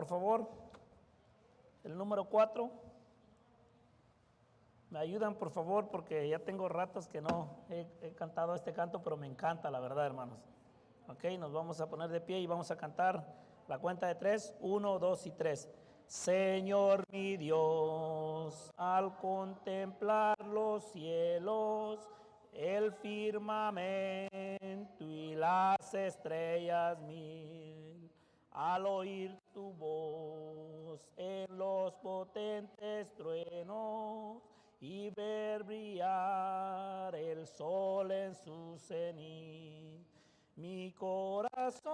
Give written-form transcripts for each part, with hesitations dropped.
por favor, el número 4. Me ayudan, por favor, porque ya tengo ratos que no he cantado este canto, pero me encanta, la verdad, hermanos. Ok, nos vamos a poner de pie y vamos a cantar la cuenta de 3, 1, 2 y 3. Señor mi Dios, al contemplar los cielos, el firmamento y las estrellas mil, al oír tu voz en los potentes truenos y ver brillar el sol en su cenit, mi corazón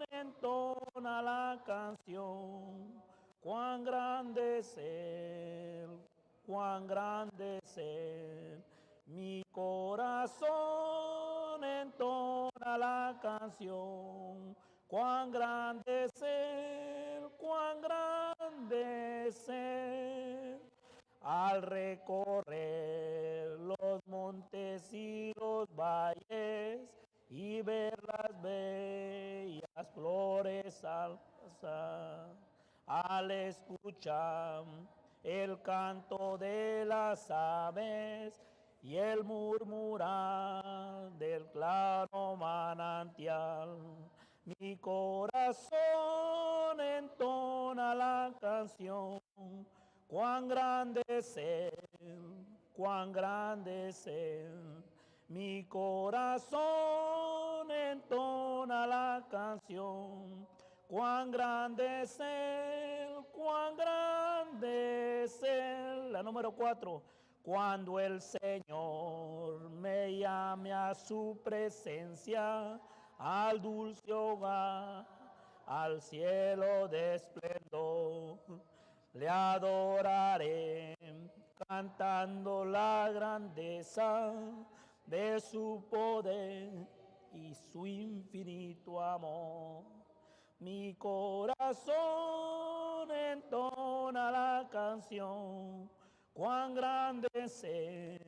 entona la canción. Cuán grande es Él, cuán grande es Él. Mi corazón entona la canción. Cuán grande es Él, cuán grande es Él. Al recorrer los montes y los valles y ver las bellas flores al pasar, al escuchar el canto de las aves y el murmurar del claro manantial, mi corazón entona la canción. Cuán grande es Él, cuán grande es Él. Mi corazón entona la canción. Cuán grande es Él, cuán grande es Él. La número 4. Cuando el Señor me llame a su presencia, al dulce hogar, al cielo de esplendor, le adoraré cantando la grandeza de su poder y su infinito amor. Mi corazón entona la canción. Cuán grande es Él,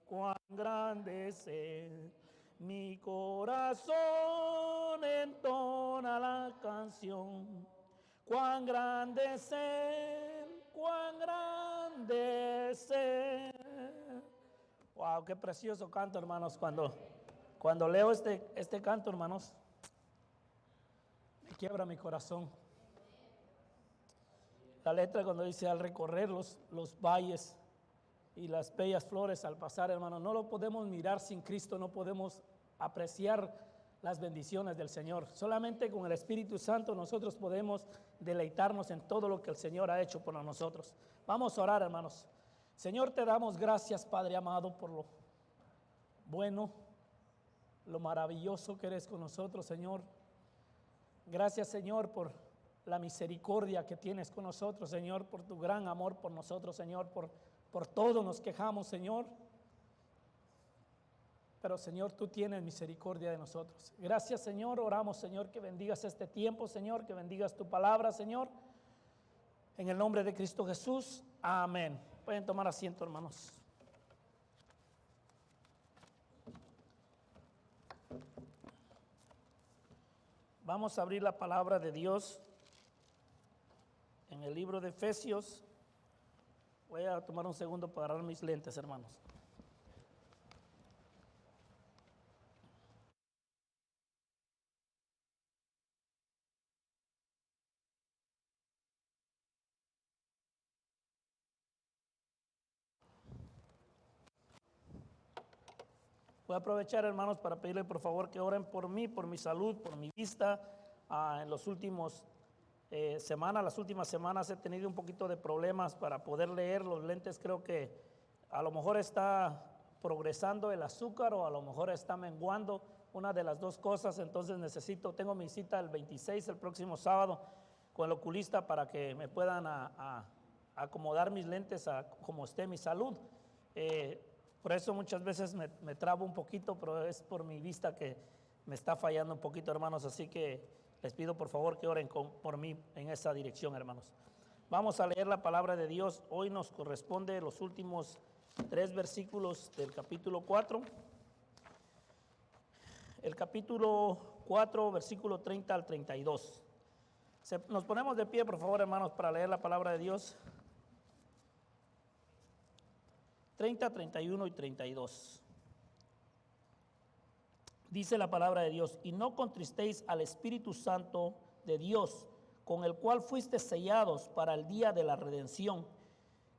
cuán grande es Él. Mi corazón entona la canción. Cuán grande es Él, cuán grande es Él. Wow, qué precioso canto, hermanos. Cuando leo este canto, hermanos, me quiebra mi corazón. La letra cuando dice al recorrer los valles y las bellas flores al pasar, hermano, no lo podemos mirar sin Cristo, no podemos apreciar las bendiciones del Señor. Solamente con el Espíritu Santo nosotros podemos deleitarnos en todo lo que el Señor ha hecho por nosotros. Vamos a orar, hermanos. Señor, te damos gracias, Padre amado, por lo bueno, lo maravilloso que eres con nosotros, Señor. Gracias, Señor, por la misericordia que tienes con nosotros, Señor, por tu gran amor por nosotros, Señor, por todo nos quejamos, Señor. Pero, Señor, tú tienes misericordia de nosotros. Gracias, Señor. Oramos, Señor, que bendigas este tiempo, Señor, que bendigas tu palabra, Señor. En el nombre de Cristo Jesús. Amén. Pueden tomar asiento, hermanos. Vamos a abrir la palabra de Dios en el libro de Efesios. Voy a tomar un segundo para agarrar mis lentes, hermanos. Voy a aprovechar, hermanos, para pedirle por favor que oren por mí, por mi salud, por mi vista. En los últimos las últimas semanas he tenido un poquito de problemas para poder leer los lentes. Creo que a lo mejor está progresando el azúcar o a lo mejor está menguando, una de las dos cosas. Entonces tengo mi cita el 26, el próximo sábado, con el oculista para que me puedan acomodar mis lentes a como esté mi salud. Por eso muchas veces me trabo un poquito, pero es por mi vista que me está fallando un poquito, hermanos. Así que les pido por favor que oren por mí en esa dirección, hermanos. Vamos a leer la palabra de Dios. Hoy nos corresponde los últimos 3 versículos del capítulo 4. El capítulo 4, versículo 30 al 32. Nos ponemos de pie, por favor, hermanos, para leer la palabra de Dios. 30, 31 y 32. Dice la palabra de Dios: y no contristéis al Espíritu Santo de Dios, con el cual fuisteis sellados para el día de la redención.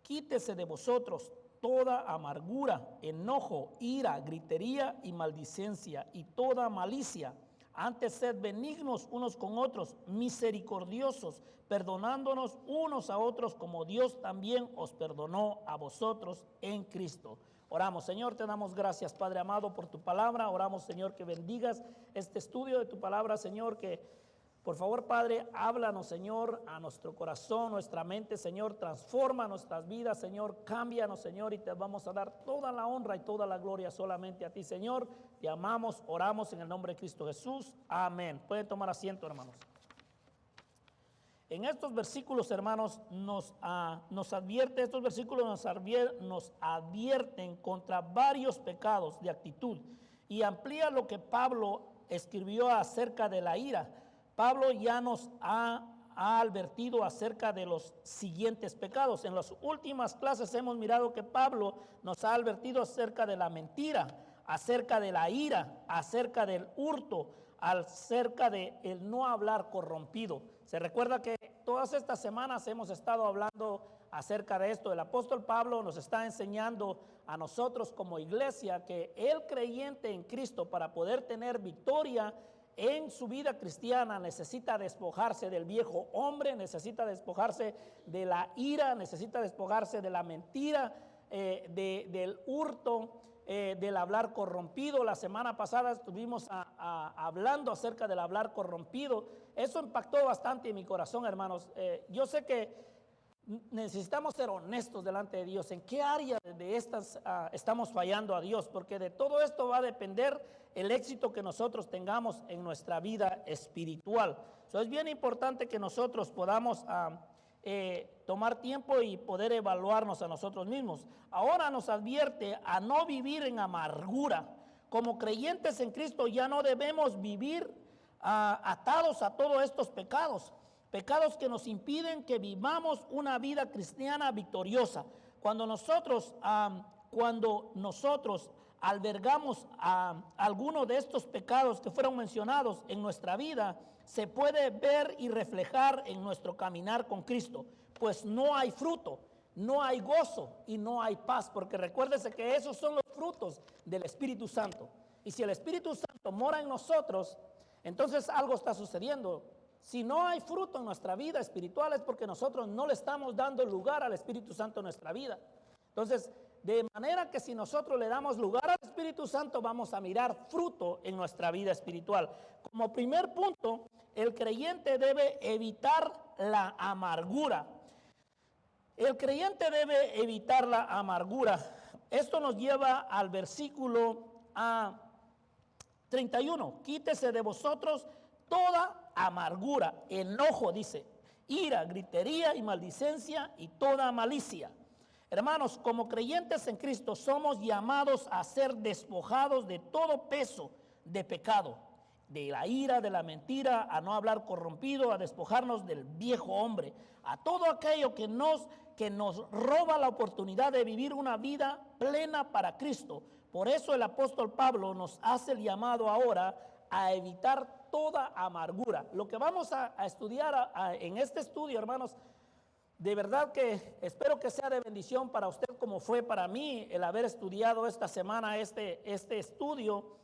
Quítese de vosotros toda amargura, enojo, ira, gritería y maldicencia y toda malicia. Antes sed benignos unos con otros, misericordiosos, perdonándonos unos a otros como Dios también os perdonó a vosotros en Cristo. Oramos. Señor, te damos gracias, Padre amado, por tu palabra. Oramos, Señor, que bendigas este estudio de tu palabra, Señor, que por favor, Padre, háblanos, Señor, a nuestro corazón, nuestra mente, Señor, transforma nuestras vidas, Señor, cámbianos, Señor, y te vamos a dar toda la honra y toda la gloria solamente a ti, Señor. Te amamos, oramos en el nombre de Cristo Jesús. Amén. Pueden tomar asiento, hermanos. En estos versículos, hermanos, nos advierten contra varios pecados de actitud y amplía lo que Pablo escribió acerca de la ira. Pablo ya nos ha advertido acerca de los siguientes pecados. En las últimas clases hemos mirado que Pablo nos ha advertido acerca de la mentira, acerca de la ira, acerca del hurto, acerca de el no hablar corrompido. Se recuerda que todas estas semanas hemos estado hablando acerca de esto. El apóstol Pablo nos está enseñando a nosotros como iglesia que el creyente en Cristo, para poder tener victoria en su vida cristiana, necesita despojarse del viejo hombre, necesita despojarse de la ira, necesita despojarse de la mentira, del hurto, del hablar corrompido. La semana pasada estuvimos hablando acerca del hablar corrompido. Eso impactó bastante en mi corazón, hermanos. Yo sé que necesitamos ser honestos delante de Dios. ¿En qué área de estas estamos fallando a Dios? Porque de todo esto va a depender el éxito que nosotros tengamos en nuestra vida espiritual. Es bien importante que nosotros podamos tomar tiempo y poder evaluarnos a nosotros mismos. Ahora nos advierte a no vivir en amargura. Como creyentes en Cristo ya no debemos vivir atados a todos estos pecados. Pecados que nos impiden que vivamos una vida cristiana victoriosa. Cuando nosotros albergamos alguno de estos pecados que fueron mencionados en nuestra vida, se puede ver y reflejar en nuestro caminar con Cristo. Pues no hay fruto, no hay gozo y no hay paz. Porque recuérdese que esos son los frutos del Espíritu Santo. Y si el Espíritu Santo mora en nosotros, entonces algo está sucediendo. Si no hay fruto en nuestra vida espiritual es porque nosotros no le estamos dando lugar al Espíritu Santo en nuestra vida. Entonces, de manera que si nosotros le damos lugar al Espíritu Santo, vamos a mirar fruto en nuestra vida espiritual. Como primer punto, el creyente debe evitar la amargura. El creyente debe evitar la amargura. Esto nos lleva al versículo 31. Quítese de vosotros toda amargura, enojo, dice, ira, gritería y maldicencia y toda malicia. Hermanos, como creyentes en Cristo somos llamados a ser despojados de todo peso de pecado, de la ira, de la mentira, a no hablar corrompido, a despojarnos del viejo hombre, a todo aquello que nos roba la oportunidad de vivir una vida plena para Cristo. Por eso el apóstol Pablo nos hace el llamado ahora a evitar toda amargura. Lo que vamos a estudiar en este estudio, hermanos, de verdad que espero que sea de bendición para usted como fue para mí el haber estudiado esta semana este estudio,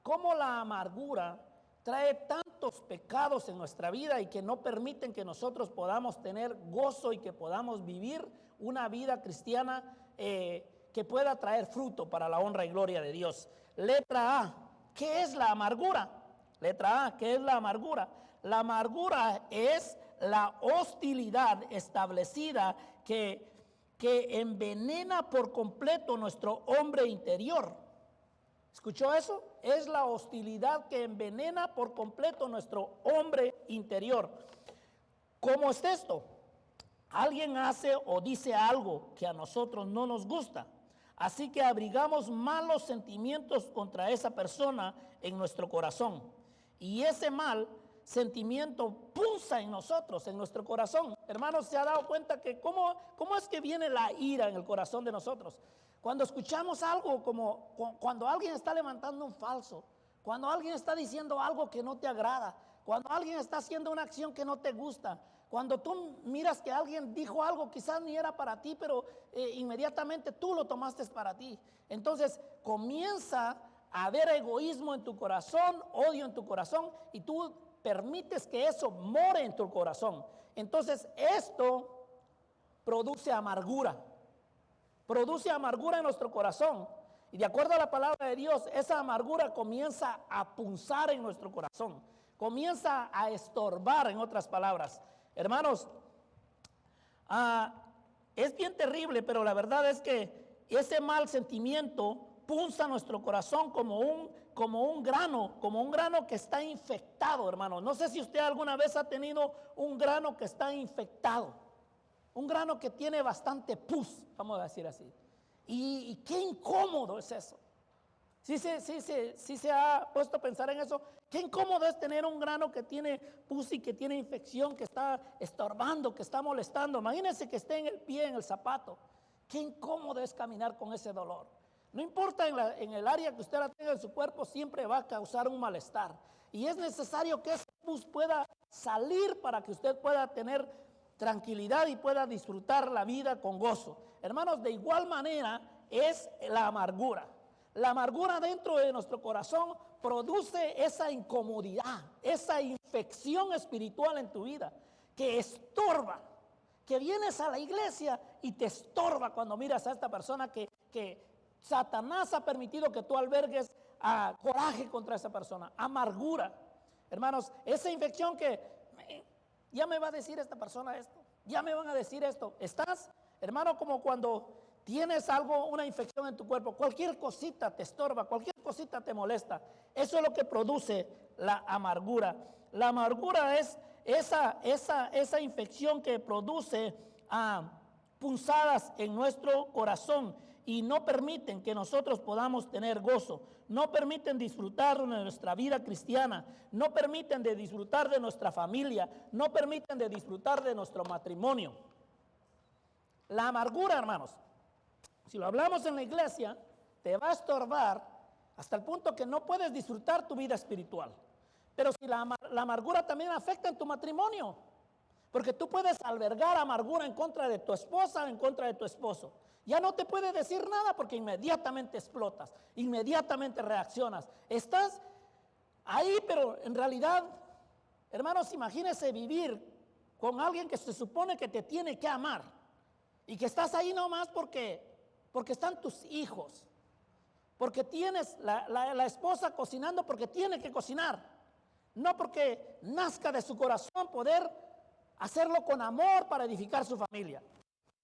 cómo la amargura trae tantos pecados en nuestra vida y que no permiten que nosotros podamos tener gozo y que podamos vivir una vida cristiana que pueda traer fruto para la honra y gloria de Dios. Letra A, ¿qué es la amargura? Letra A, ¿qué es la amargura? La amargura es la hostilidad establecida que envenena por completo nuestro hombre interior. ¿Escuchó eso? Es la hostilidad que envenena por completo nuestro hombre interior. ¿Cómo es esto? Alguien hace o dice algo que a nosotros no nos gusta. Así que abrigamos malos sentimientos contra esa persona en nuestro corazón. Y ese mal sentimiento punza en nosotros, en nuestro corazón. Hermanos, ¿se ha dado cuenta que cómo es que viene la ira en el corazón de nosotros? Cuando escuchamos algo, como cuando alguien está levantando un falso, cuando alguien está diciendo algo que no te agrada, cuando alguien está haciendo una acción que no te gusta, cuando tú miras que alguien dijo algo, quizás ni era para ti, pero inmediatamente tú lo tomaste para ti. Entonces comienza a haber egoísmo en tu corazón, odio en tu corazón, y tú permites que eso more en tu corazón. Entonces esto produce amargura en nuestro corazón. Y de acuerdo a la palabra de Dios, esa amargura comienza a punzar en nuestro corazón, comienza a estorbar, en otras palabras. Hermanos, es bien terrible, pero la verdad es que ese mal sentimiento punza nuestro corazón como un grano que está infectado, hermano. No sé si usted alguna vez ha tenido un grano que está infectado, un grano que tiene bastante pus, vamos a decir así. Y qué incómodo es eso. Sí se ha puesto a pensar en eso. Qué incómodo es tener un grano que tiene pus y que tiene infección, que está estorbando, que está molestando. Imagínense que esté en el pie, en el zapato. Qué incómodo es caminar con ese dolor. No importa en el área que usted la tenga en su cuerpo, siempre va a causar un malestar. Y es necesario que ese pus pueda salir para que usted pueda tener tranquilidad y pueda disfrutar la vida con gozo. Hermanos, de igual manera es la amargura. La amargura dentro de nuestro corazón produce esa incomodidad, esa infección espiritual en tu vida que estorba, que vienes a la iglesia y te estorba cuando miras a esta persona que Satanás ha permitido que tú albergues coraje contra esa persona, amargura. Hermanos, esa infección que ya me va a decir esta persona esto, ya me van a decir esto. Estás, hermano, como cuando tienes algo, una infección en tu cuerpo, cualquier cosita te estorba, cualquier cosita te molesta. Eso es lo que produce la amargura. La amargura es esa infección que produce punzadas en nuestro corazón y no permiten que nosotros podamos tener gozo, no permiten disfrutar de nuestra vida cristiana, no permiten de disfrutar de nuestra familia, no permiten de disfrutar de nuestro matrimonio. La amargura, hermanos, si lo hablamos en la iglesia, te va a estorbar hasta el punto que no puedes disfrutar tu vida espiritual. Pero si la amargura también afecta en tu matrimonio, porque tú puedes albergar amargura en contra de tu esposa o en contra de tu esposo. Ya no te puede decir nada porque inmediatamente explotas, inmediatamente reaccionas. Estás ahí, pero en realidad, hermanos, imagínese vivir con alguien que se supone que te tiene que amar y que estás ahí nomás porque están tus hijos, porque tienes la esposa cocinando porque tiene que cocinar, no porque nazca de su corazón poder hacerlo con amor para edificar su familia.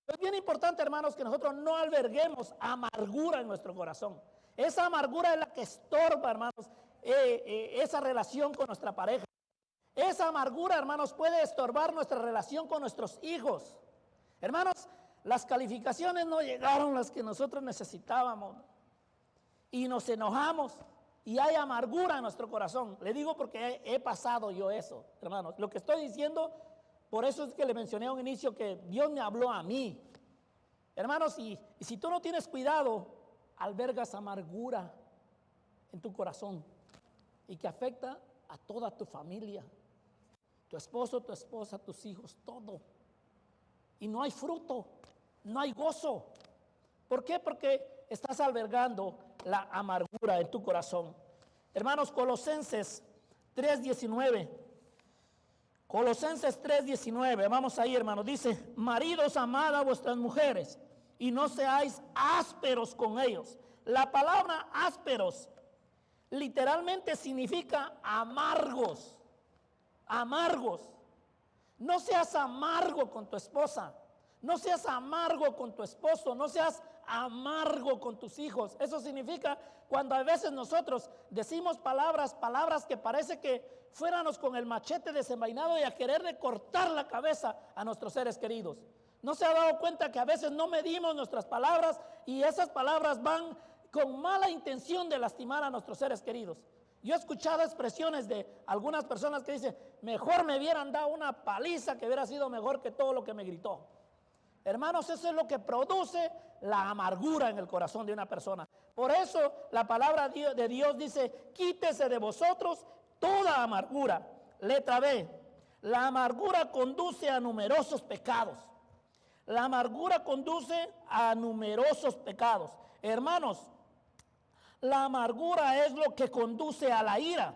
Es bien importante, hermanos, que nosotros no alberguemos amargura en nuestro corazón. Esa amargura es la que estorba, hermanos, esa relación con nuestra pareja. Esa amargura, hermanos, puede estorbar nuestra relación con nuestros hijos. Hermanos, las calificaciones no llegaron las que nosotros necesitábamos y nos enojamos y hay amargura en nuestro corazón. Le digo porque he pasado yo eso, hermanos. Lo que estoy diciendo, por eso es que le mencioné a un inicio que Dios me habló a mí. Hermanos, y si tú no tienes cuidado, albergas amargura en tu corazón y que afecta a toda tu familia, tu esposo, tu esposa, tus hijos, todo. Y no hay fruto, no hay gozo. ¿Por qué? Porque estás albergando la amargura en tu corazón. Hermanos, Colosenses 3:19. Colosenses 3:19, vamos ahí, hermanos. Dice: maridos, amad a vuestras mujeres y no seáis ásperos con ellos. La palabra ásperos literalmente significa amargos. Amargos. No seas amargo con tu esposa, no seas amargo con tu esposo, no seas amargo con tus hijos. Eso significa cuando a veces nosotros decimos palabras que parece que fuéramos con el machete desenvainado y a quererle cortar la cabeza a nuestros seres queridos. ¿No se ha dado cuenta que a veces no medimos nuestras palabras y esas palabras van con mala intención de lastimar a nuestros seres queridos? Yo he escuchado expresiones de algunas personas que dicen, mejor me hubieran dado una paliza que hubiera sido mejor que todo lo que me gritó. Hermanos, eso es lo que produce la amargura en el corazón de una persona. Por eso la palabra de Dios dice, quítese de vosotros toda amargura. Letra B, la amargura conduce a numerosos pecados. La amargura conduce a numerosos pecados. Hermanos, la amargura es lo que conduce a la ira,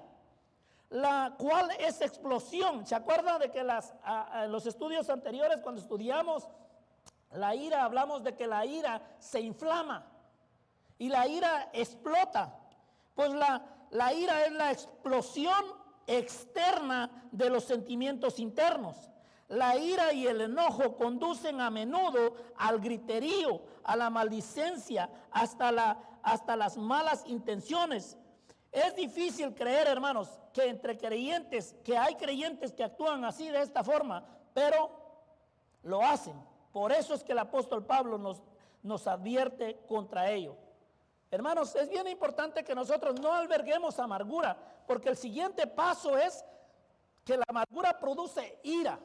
la cual es explosión. ¿Se acuerdan de que en los estudios anteriores, cuando estudiamos la ira, hablamos de que la ira se inflama y la ira explota? Pues la ira es la explosión externa de los sentimientos internos. La ira y el enojo conducen a menudo al griterío, a la maldicencia, hasta las malas intenciones. Es difícil creer, hermanos, que entre creyentes, que hay creyentes que actúan así de esta forma, pero lo hacen. Por eso es que el apóstol Pablo nos advierte contra ello. Hermanos, es bien importante que nosotros no alberguemos amargura, porque el siguiente paso es que la amargura produce ira.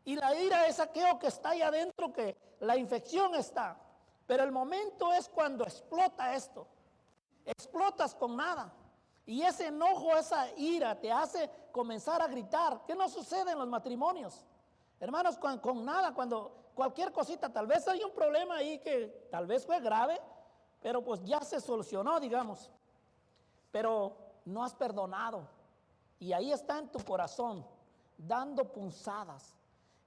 Y la ira es aquello que está ahí adentro, que la infección está. Pero el momento es cuando explota esto. Explotas con nada. Y ese enojo, esa ira te hace comenzar a gritar. ¿Qué no sucede en los matrimonios? Hermanos, con nada, cuando cualquier cosita, tal vez hay un problema ahí que tal vez fue grave, pero pues ya se solucionó, digamos. Pero no has perdonado. Y ahí está en tu corazón, dando punzadas.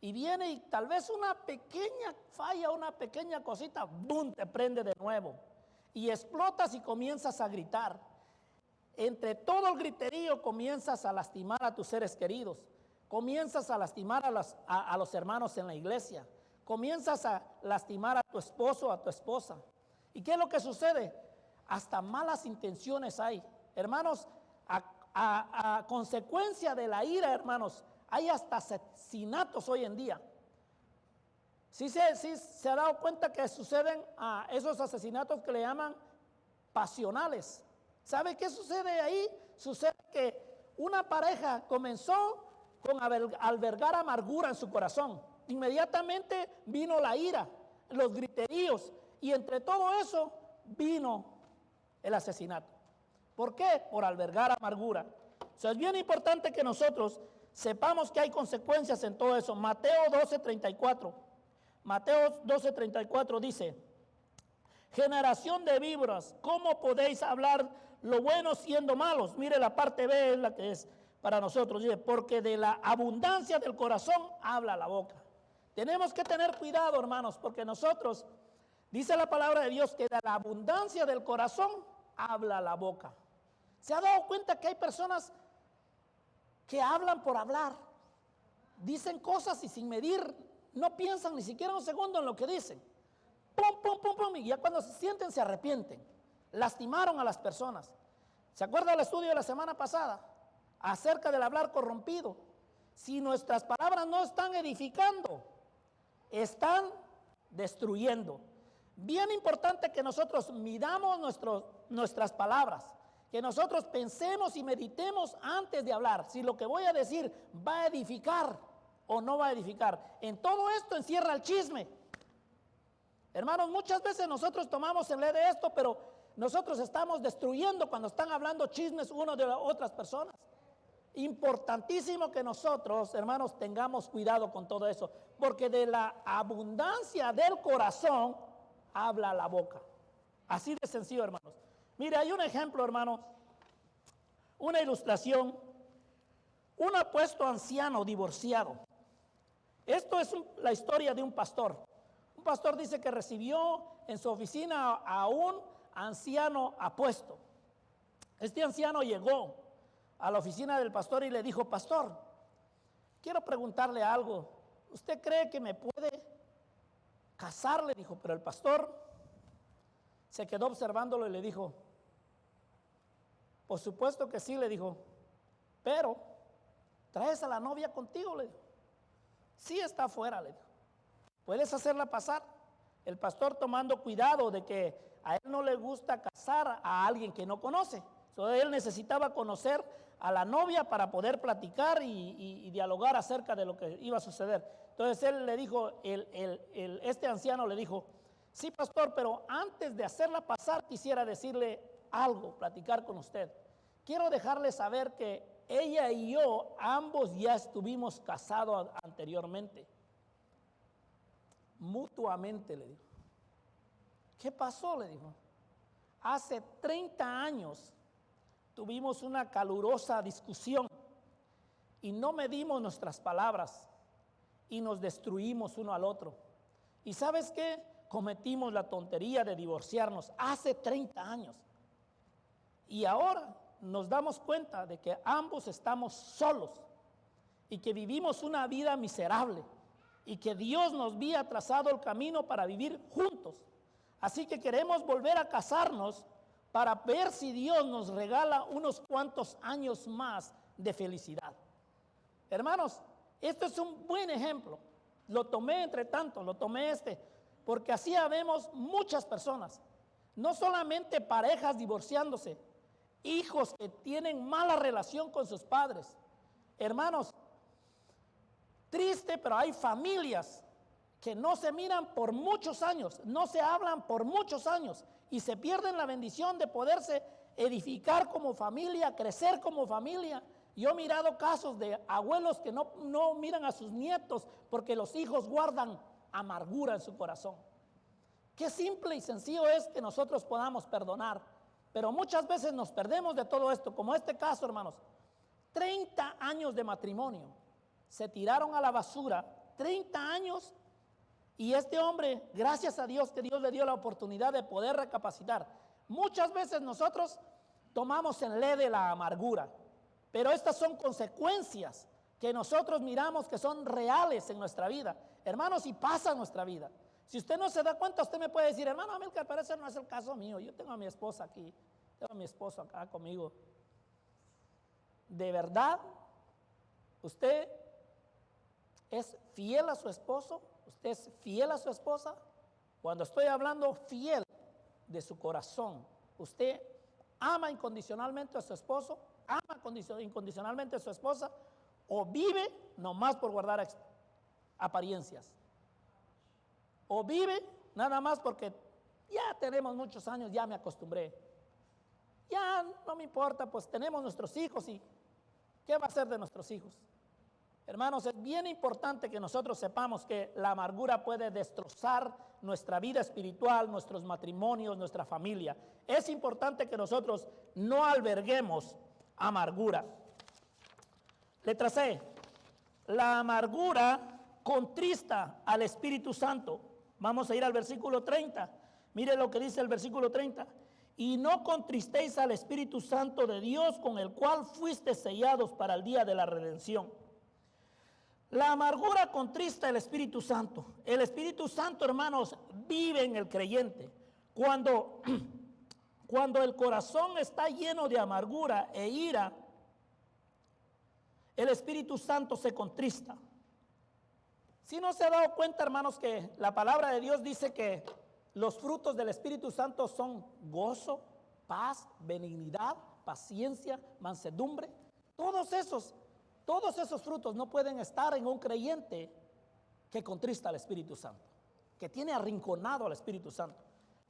Y viene y tal vez una pequeña falla, una pequeña cosita, ¡boom!, te prende de nuevo. Y explotas y comienzas a gritar. Entre todo el griterío comienzas a lastimar a tus seres queridos. Comienzas a lastimar a los hermanos en la iglesia. Comienzas a lastimar a tu esposo o a tu esposa. ¿Y qué es lo que sucede? Hasta malas intenciones hay. Hermanos, a consecuencia de la ira, hermanos, hay hasta asesinatos hoy en día. Sí se ha dado cuenta que suceden esos asesinatos que le llaman pasionales. ¿Sabe qué sucede ahí? Sucede que una pareja comenzó con albergar amargura en su corazón. Inmediatamente vino la ira, los griteríos, y entre todo eso vino el asesinato. ¿Por qué? Por albergar amargura. O sea, es bien importante que nosotros sepamos que hay consecuencias en todo eso. Mateo 12:34. Mateo 12:34 dice: generación de víboras, ¿cómo podéis hablar lo bueno siendo malos? Mire, la parte B es la que es para nosotros. Dice, porque de la abundancia del corazón habla la boca. Tenemos que tener cuidado, hermanos, porque nosotros, dice la palabra de Dios, que de la abundancia del corazón habla la boca. ¿Se ha dado cuenta que hay personas que hablan por hablar? Dicen cosas y sin medir, no piensan ni siquiera un segundo en lo que dicen. Pum, pum, pum, pum, y ya cuando se sienten se arrepienten. Lastimaron a las personas. ¿Se acuerda del estudio de la semana pasada? Acerca del hablar corrompido. Si nuestras palabras no están edificando, están destruyendo. Bien importante que nosotros midamos nuestras palabras, que nosotros pensemos y meditemos antes de hablar, si lo que voy a decir va a edificar o no va a edificar. En todo esto encierra el chisme. Hermanos, muchas veces nosotros tomamos en ley de esto, pero nosotros estamos destruyendo cuando están hablando chismes uno de otras personas. Importantísimo que nosotros, hermanos, tengamos cuidado con todo eso, porque de la abundancia del corazón habla la boca. Así de sencillo, hermanos. Mire, hay un ejemplo, hermanos, una ilustración. Un apuesto anciano divorciado. Esto es la historia de un pastor. Un pastor dice que recibió en su oficina a un anciano apuesto. Este anciano llegó a la oficina del pastor y le dijo: pastor, quiero preguntarle algo. ¿Usted cree que me puede casar? Le dijo. Pero el pastor se quedó observándolo y le dijo: por supuesto que sí, le dijo, pero ¿traes a la novia contigo? Le dijo. Sí, está afuera, le dijo. ¿Puedes hacerla pasar? El pastor, tomando cuidado de que a él no le gusta casar a alguien que no conoce, Él necesitaba conocer a la novia para poder platicar y dialogar acerca de lo que iba a suceder. Entonces él le dijo, este anciano le dijo, sí, pastor, pero antes de hacerla pasar quisiera decirle algo, platicar con usted. Quiero dejarle saber que ella y yo ambos ya estuvimos casados anteriormente. Mutuamente, le dijo. ¿Qué pasó? Le dijo. Hace 30 años tuvimos una calurosa discusión y no medimos nuestras palabras y nos destruimos uno al otro. ¿Y sabes qué? Cometimos la tontería de divorciarnos hace 30 años. Y ahora nos damos cuenta de que ambos estamos solos y que vivimos una vida miserable y que Dios nos había trazado el camino para vivir juntos. Así que queremos volver a casarnos para ver si Dios nos regala unos cuantos años más de felicidad. Hermanos, esto es un buen ejemplo. Lo tomé entre tanto, porque así vemos muchas personas, no solamente parejas divorciándose, hijos que tienen mala relación con sus padres. Hermanos, triste, pero hay familias que no se miran por muchos años, no se hablan por muchos años y se pierden la bendición de poderse edificar como familia, crecer como familia. Yo he mirado casos de abuelos que no miran a sus nietos porque los hijos guardan amargura en su corazón. Qué simple y sencillo es que nosotros podamos perdonar, pero muchas veces nos perdemos de todo esto, como este caso, hermanos. 30 años de matrimonio, se tiraron a la basura, 30 años, y este hombre, gracias a Dios, que Dios le dio la oportunidad de poder recapacitar. Muchas veces nosotros tomamos en leve la amargura, pero estas son consecuencias que nosotros miramos que son reales en nuestra vida, hermanos, y pasa en nuestra vida. Si usted no se da cuenta, usted me puede decir, hermano Amílcar, pero ese no es el caso mío. Yo tengo a mi esposa aquí, tengo a mi esposo acá conmigo. ¿De verdad usted es fiel a su esposo? ¿Usted es fiel a su esposa? Cuando estoy hablando fiel de su corazón, ¿usted ama incondicionalmente a su esposo? ¿Ama incondicionalmente a su esposa? ¿O vive nomás por guardar apariencias? ¿O vive nada más porque ya tenemos muchos años, ya me acostumbré? Ya no me importa, pues tenemos nuestros hijos y ¿qué va a hacer de nuestros hijos? Hermanos, es bien importante que nosotros sepamos que la amargura puede destrozar nuestra vida espiritual, nuestros matrimonios, nuestra familia. Es importante que nosotros no alberguemos amargura. Letra C. La amargura contrista al Espíritu Santo. Vamos a ir al versículo 30. Mire lo que dice el versículo 30. Y no contristéis al Espíritu Santo de Dios, con el cual fuiste sellados para el día de la redención. La amargura contrista al Espíritu Santo. El Espíritu Santo, hermanos, vive en el creyente. Cuando el corazón está lleno de amargura e ira, el Espíritu Santo se contrista. Si no se ha dado cuenta, hermanos, que la palabra de Dios dice que los frutos del Espíritu Santo son gozo, paz, benignidad, paciencia, mansedumbre. Todos esos frutos no pueden estar en un creyente que contrista al Espíritu Santo, que tiene arrinconado al Espíritu Santo.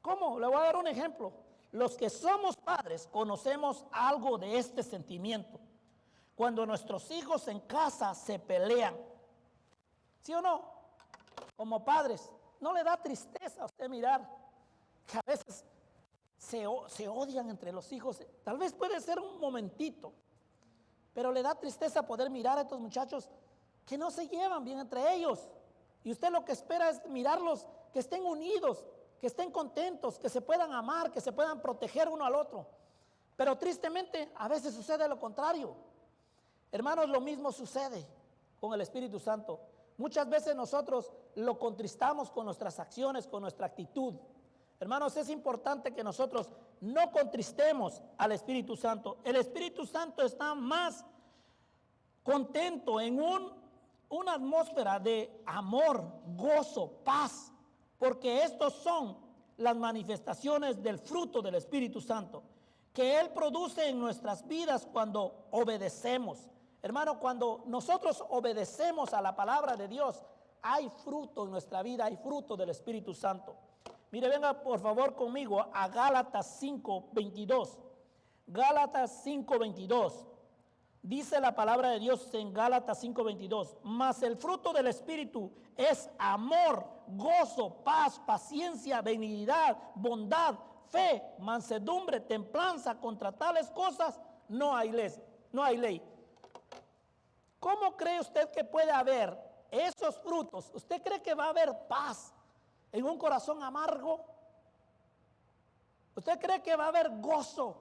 ¿Cómo? Le voy a dar un ejemplo. Los que somos padres conocemos algo de este sentimiento. Cuando nuestros hijos en casa se pelean, ¿sí o no? Como padres, ¿no le da tristeza a usted mirar que a veces se odian entre los hijos? Tal vez puede ser un momentito, pero le da tristeza poder mirar a estos muchachos que no se llevan bien entre ellos. Y usted lo que espera es mirarlos que estén unidos, que estén contentos, que se puedan amar, que se puedan proteger uno al otro. Pero tristemente a veces sucede lo contrario. Hermanos, lo mismo sucede con el Espíritu Santo. Muchas veces nosotros lo contristamos con nuestras acciones, con nuestra actitud. Hermanos, es importante que nosotros no contristemos al Espíritu Santo. El Espíritu Santo está más contento en una atmósfera de amor, gozo, paz, porque estos son las manifestaciones del fruto del Espíritu Santo. que Él produce en nuestras vidas cuando obedecemos. Hermano, cuando nosotros obedecemos a la palabra de Dios, hay fruto en nuestra vida, hay fruto del Espíritu Santo. Mire, venga por favor conmigo a Gálatas 5:22. Gálatas 5:22. Dice la palabra de Dios en Gálatas 5:22. Mas el fruto del Espíritu es amor, gozo, paz, paciencia, benignidad, bondad, fe, mansedumbre, templanza. Contra tales cosas no hay ley. ¿Cómo cree usted que puede haber esos frutos? ¿Usted cree que va a haber paz en un corazón amargo? ¿Usted cree que va a haber gozo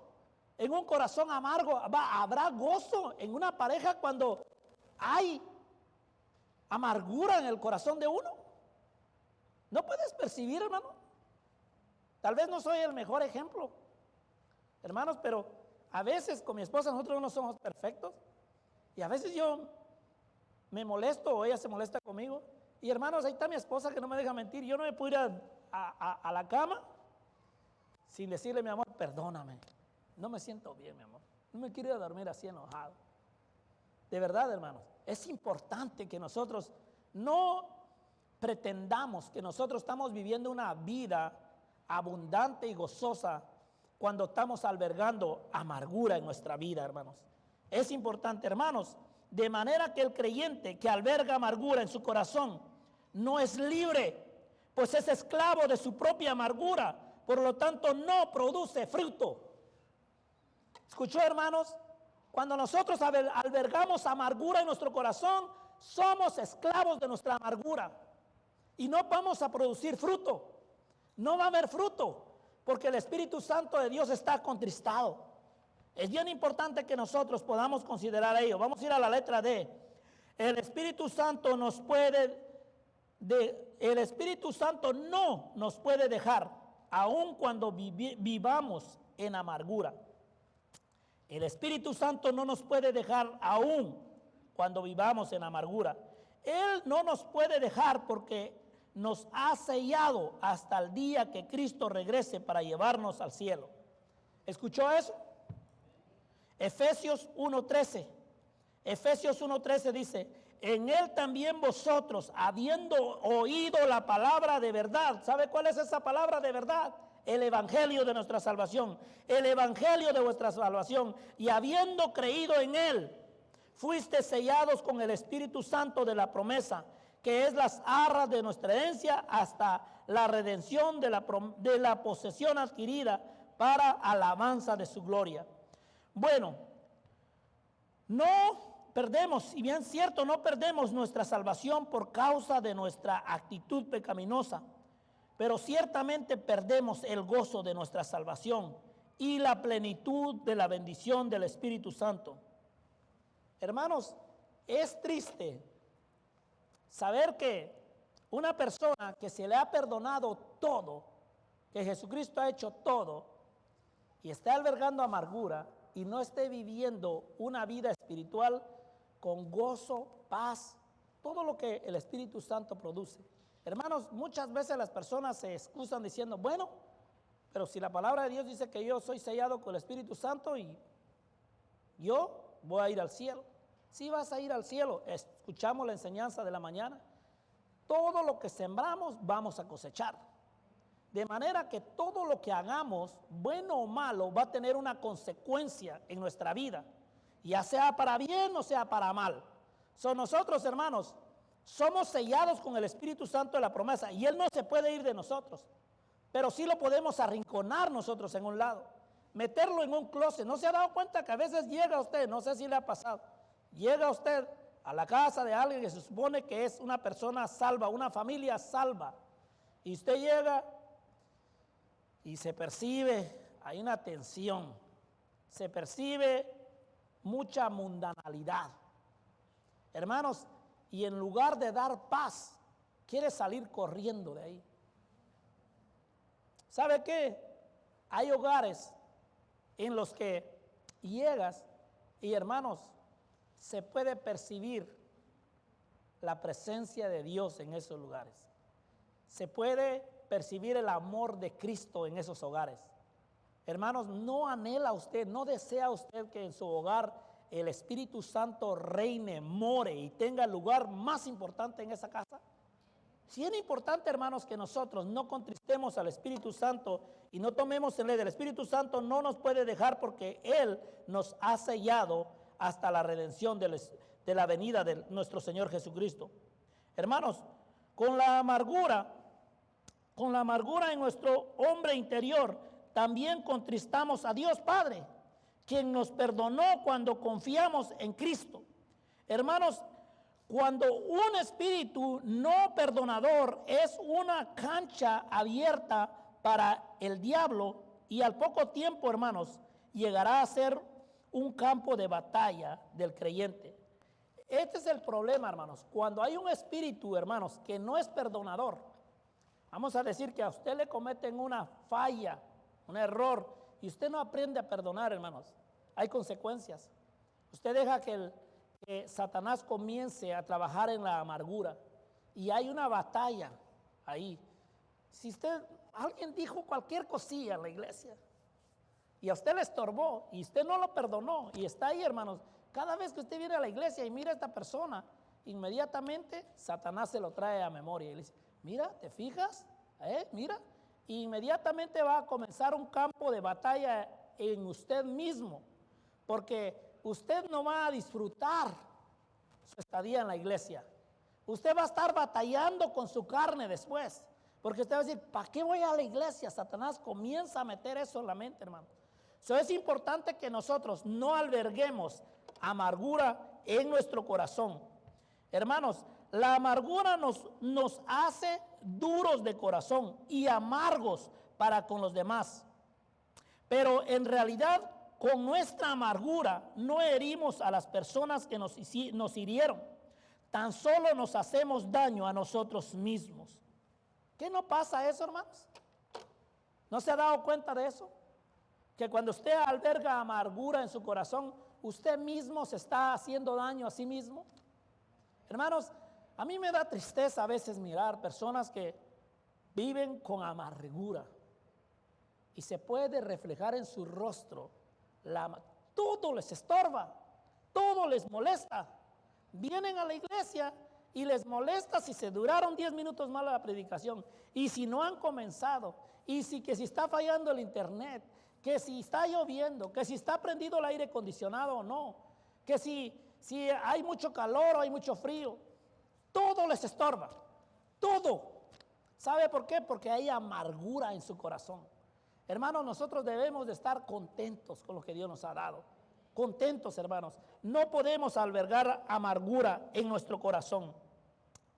en un corazón amargo? ¿Habrá gozo en una pareja cuando hay amargura en el corazón de uno? ¿No puedes percibir, hermano? Tal vez no soy el mejor ejemplo, hermanos, pero a veces con mi esposa nosotros no somos perfectos. Y a veces yo me molesto o ella se molesta conmigo. Y hermanos, ahí está mi esposa que no me deja mentir. Yo no me puedo ir a la cama sin decirle, mi amor, perdóname. No me siento bien, mi amor. No me quiero ir a dormir así enojado. De verdad, hermanos, es importante que nosotros no pretendamos que nosotros estamos viviendo una vida abundante y gozosa cuando estamos albergando amargura en nuestra vida, hermanos. Es importante, hermanos, de manera que el creyente que alberga amargura en su corazón no es libre, pues es esclavo de su propia amargura, por lo tanto no produce fruto. ¿Escuchó, hermanos? Cuando nosotros albergamos amargura en nuestro corazón, somos esclavos de nuestra amargura y no vamos a producir fruto. No va a haber fruto porque el Espíritu Santo de Dios está contristado. Es bien importante que nosotros podamos considerar ello. Vamos a ir a la letra D. El Espíritu Santo no nos puede dejar, aun cuando vivamos en amargura. El Espíritu Santo no nos puede dejar aun cuando vivamos en amargura. Él no nos puede dejar porque nos ha sellado hasta el día que Cristo regrese para llevarnos al cielo. ¿Escuchó eso? Efesios 1:13. Efesios 1:13 dice, en Él también vosotros, habiendo oído la palabra de verdad. ¿Sabe cuál es esa palabra de verdad? El evangelio de nuestra salvación. El evangelio de vuestra salvación. Y habiendo creído en Él, fuiste sellados con el Espíritu Santo de la promesa, que es las arras de nuestra herencia hasta la redención de la posesión adquirida para alabanza de su gloria. Bueno, no perdemos, y bien cierto, no perdemos nuestra salvación por causa de nuestra actitud pecaminosa, pero ciertamente perdemos el gozo de nuestra salvación y la plenitud de la bendición del Espíritu Santo. Hermanos, es triste saber que una persona que se le ha perdonado todo, que Jesucristo ha hecho todo, y está albergando amargura y no esté viviendo una vida espiritual con gozo, paz, todo lo que el Espíritu Santo produce. Hermanos, muchas veces las personas se excusan diciendo, bueno, pero si la palabra de Dios dice que yo soy sellado con el Espíritu Santo y yo voy a ir al cielo. Sí vas a ir al cielo. Escuchamos la enseñanza de la mañana. Todo lo que sembramos vamos a cosechar. De manera que todo lo que hagamos, bueno o malo, va a tener una consecuencia en nuestra vida, ya sea para bien o sea para mal. Nosotros, hermanos, somos sellados con el Espíritu Santo de la promesa y Él no se puede ir de nosotros, pero sí lo podemos arrinconar nosotros en un lado, meterlo en un closet. ¿No se ha dado cuenta que a veces llega usted, no sé si le ha pasado, llega usted a la casa de alguien que se supone que es una persona salva, una familia salva, y usted llega y se percibe, hay una tensión, se percibe mucha mundanalidad. Hermanos, y en lugar de dar paz, quiere salir corriendo de ahí. ¿Sabe qué? Hay hogares en los que llegas y, hermanos, se puede percibir la presencia de Dios en esos lugares. Se puede percibir el amor de Cristo en esos hogares. Hermanos, ¿no anhela usted, no desea usted que en su hogar el Espíritu Santo reine, more y tenga el lugar más importante en esa casa? Si es importante, hermanos, que nosotros no contristemos al Espíritu Santo y no tomemos en ley del Espíritu Santo, no nos puede dejar porque Él nos ha sellado hasta la redención de la venida de nuestro Señor Jesucristo. Hermanos, con la amargura en nuestro hombre interior, también contristamos a Dios Padre, quien nos perdonó cuando confiamos en Cristo. Hermanos, cuando un espíritu no perdonador es una cancha abierta para el diablo, y al poco tiempo, hermanos, llegará a ser un campo de batalla del creyente. Este es el problema, hermanos. Cuando hay un espíritu, hermanos, que no es perdonador, vamos a decir que a usted le cometen una falla, un error, y usted no aprende a perdonar, hermanos, hay consecuencias. Usted deja que Satanás comience a trabajar en la amargura y hay una batalla ahí. Si alguien dijo cualquier cosilla en la iglesia y a usted le estorbó y usted no lo perdonó y está ahí, hermanos, cada vez que usted viene a la iglesia y mira a esta persona, inmediatamente Satanás se lo trae a memoria y le dice, mira, ¿te fijas? Mira, y inmediatamente va a comenzar un campo de batalla en usted mismo, porque usted no va a disfrutar su estadía en la iglesia. Usted va a estar batallando con su carne después, porque usted va a decir, ¿para qué voy a la iglesia? Satanás comienza a meter eso en la mente, hermano. Es importante que nosotros no alberguemos amargura en nuestro corazón. Hermanos, la amargura nos hace duros de corazón y amargos para con los demás. Pero en realidad, con nuestra amargura no herimos a las personas que nos hirieron. Tan solo nos hacemos daño a nosotros mismos. ¿Qué no pasa eso, hermanos? ¿No se ha dado cuenta de eso? Que cuando usted alberga amargura en su corazón, usted mismo se está haciendo daño a sí mismo. Hermanos, a mí me da tristeza a veces mirar personas que viven con amargura y se puede reflejar en su rostro. Todo les estorba, todo les molesta. Vienen a la iglesia y les molesta si se duraron 10 minutos más la predicación y si no han comenzado, y que si está fallando el internet, que si está lloviendo, que si está prendido el aire acondicionado o no, que si hay mucho calor o hay mucho frío, todo les estorba, todo. ¿Sabe por qué? Porque hay amargura en su corazón. Hermanos, nosotros debemos de estar contentos con lo que Dios nos ha dado. Contentos, hermanos. No podemos albergar amargura en nuestro corazón.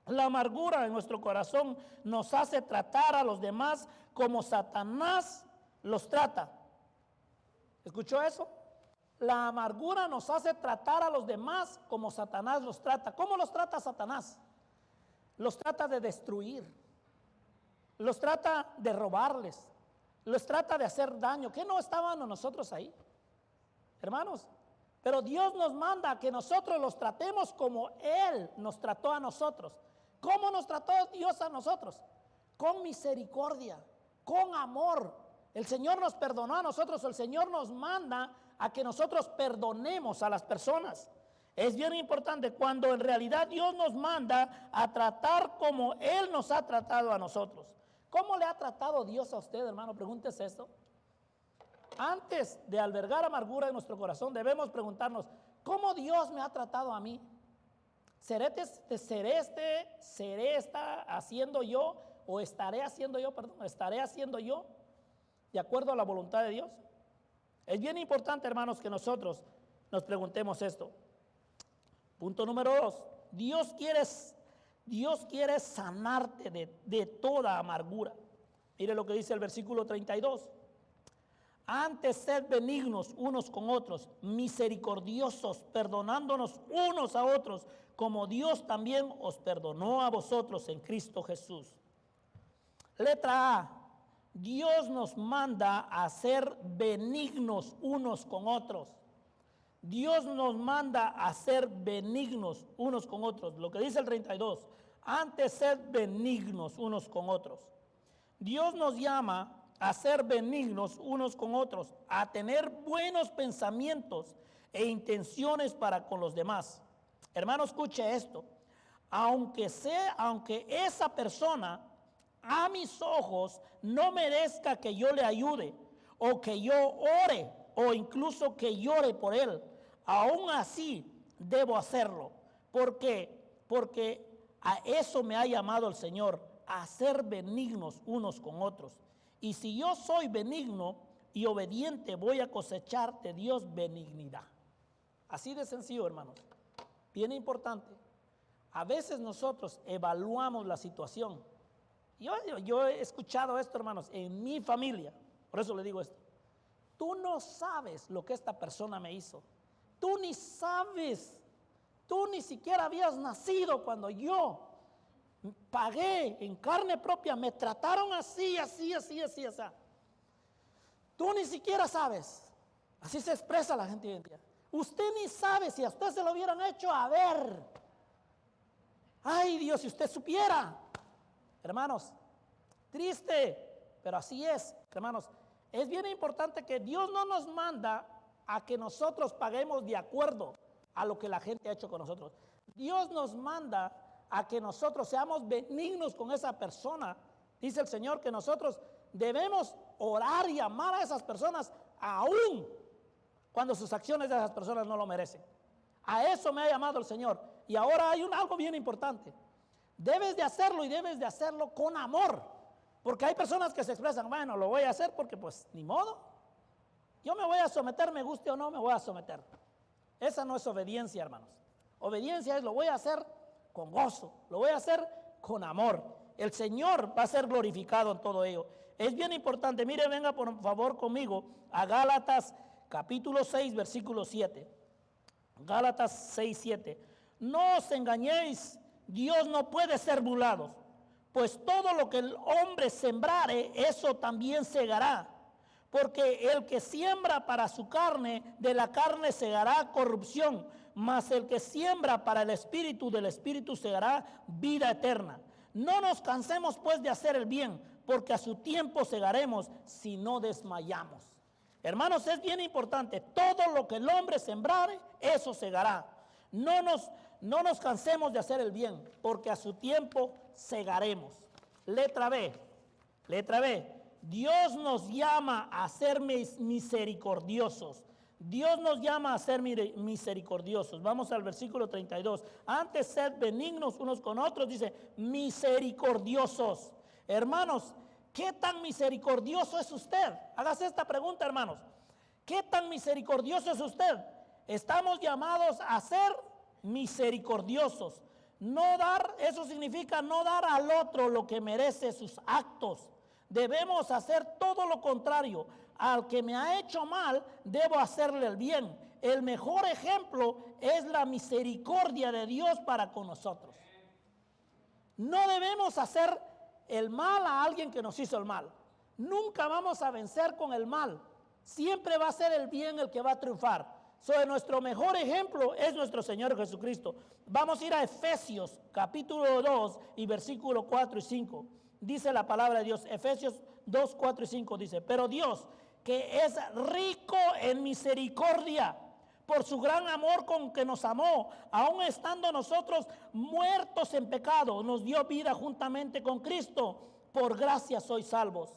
La amargura en nuestro corazón nos hace tratar a los demás como Satanás los trata. ¿Escuchó eso? La amargura nos hace tratar a los demás como Satanás los trata. ¿Cómo los trata Satanás? Los trata de destruir. Los trata de robarles. Los trata de hacer daño. ¿Qué no estábamos nosotros ahí? Hermanos, pero Dios nos manda a que nosotros los tratemos como Él nos trató a nosotros. ¿Cómo nos trató Dios a nosotros? Con misericordia, con amor. El Señor nos perdonó a nosotros, el Señor nos manda a que nosotros perdonemos a las personas. Es bien importante cuando en realidad Dios nos manda a tratar como Él nos ha tratado a nosotros. ¿Cómo le ha tratado Dios a usted, hermano? Pregúntese esto. Antes de albergar amargura en nuestro corazón, debemos preguntarnos, ¿cómo Dios me ha tratado a mí? ¿Seré haciendo yo o estaré haciendo yo de acuerdo a la voluntad de Dios? Es bien importante, hermanos, que nosotros nos preguntemos esto. Punto número 2. Dios quiere sanarte de toda amargura. Mire lo que dice el versículo 32. Antes sed benignos unos con otros, misericordiosos, perdonándonos unos a otros, como Dios también os perdonó a vosotros en Cristo Jesús. Letra A. Dios nos manda a ser benignos unos con otros. Dios nos manda a ser benignos unos con otros. Lo que dice el 32. Antes sed benignos unos con otros. Dios nos llama a ser benignos unos con otros, a tener buenos pensamientos e intenciones para con los demás. Hermano, escuche esto. Aunque esa persona a mis ojos no merezca que yo le ayude o que yo ore o incluso que llore por él, aún así debo hacerlo. ¿Por qué? Porque a eso me ha llamado el Señor, a ser benignos unos con otros. Y si yo soy benigno y obediente, voy a cosechar de Dios benignidad. Así de sencillo, hermanos. Bien importante. A veces nosotros evaluamos la situación. Yo he escuchado esto, hermanos, en mi familia. Por eso le digo esto. Tú no sabes lo que esta persona me hizo. Tú ni sabes. Tú ni siquiera habías nacido cuando yo pagué en carne propia. Me trataron así. Tú ni siquiera sabes. Así se expresa la gente hoy en día. Usted ni sabe, si a usted se lo hubieran hecho, a ver. Ay, Dios, si usted supiera. Hermanos, triste, pero así es, hermanos. Es bien importante que Dios no nos manda a que nosotros paguemos de acuerdo a lo que la gente ha hecho con nosotros. Dios nos manda a que nosotros seamos benignos con esa persona. Dice el Señor que nosotros debemos orar y amar a esas personas aún cuando sus acciones de esas personas no lo merecen. A eso me ha llamado el Señor. Y ahora hay algo bien importante. Debes de hacerlo y debes de hacerlo con amor. Porque hay personas que se expresan, bueno, lo voy a hacer porque pues ni modo. Yo me voy a someter, me guste o no, me voy a someter. Esa no es obediencia, hermanos. Obediencia es lo voy a hacer con gozo, lo voy a hacer con amor. El Señor va a ser glorificado en todo ello. Es bien importante, mire, venga por favor conmigo a Gálatas capítulo 6, versículo 7. Gálatas 6, 7. No os engañéis, Dios no puede ser burlado, pues todo lo que el hombre sembrare, eso también segará. Porque el que siembra para su carne, de la carne segará corrupción, mas el que siembra para el espíritu, del espíritu segará vida eterna. No nos cansemos pues de hacer el bien, porque a su tiempo segaremos si no desmayamos. Hermanos, es bien importante, todo lo que el hombre sembrare, eso segará. No nos cansemos de hacer el bien, porque a su tiempo segaremos. Letra B. Dios nos llama a ser misericordiosos. Dios nos llama a ser misericordiosos. Vamos al versículo 32. Antes sed benignos unos con otros, dice misericordiosos. Hermanos, ¿qué tan misericordioso es usted? Hágase esta pregunta, hermanos. ¿Qué tan misericordioso es usted? Estamos llamados a ser misericordiosos. No dar, eso significa no dar al otro lo que merece sus actos. Debemos hacer todo lo contrario. Al que me ha hecho mal, debo hacerle el bien. El mejor ejemplo es la misericordia de Dios para con nosotros. No debemos hacer el mal a alguien que nos hizo el mal. Nunca vamos a vencer con el mal. Siempre va a ser el bien el que va a triunfar. Nuestro mejor ejemplo es nuestro Señor Jesucristo. Vamos a ir a Efesios capítulo 2 y versículo 4 y 5. Dice la palabra de Dios, Efesios 2, 4 y 5 dice, pero Dios, que es rico en misericordia, por su gran amor con que nos amó, aun estando nosotros muertos en pecado, nos dio vida juntamente con Cristo, por gracia sois salvos.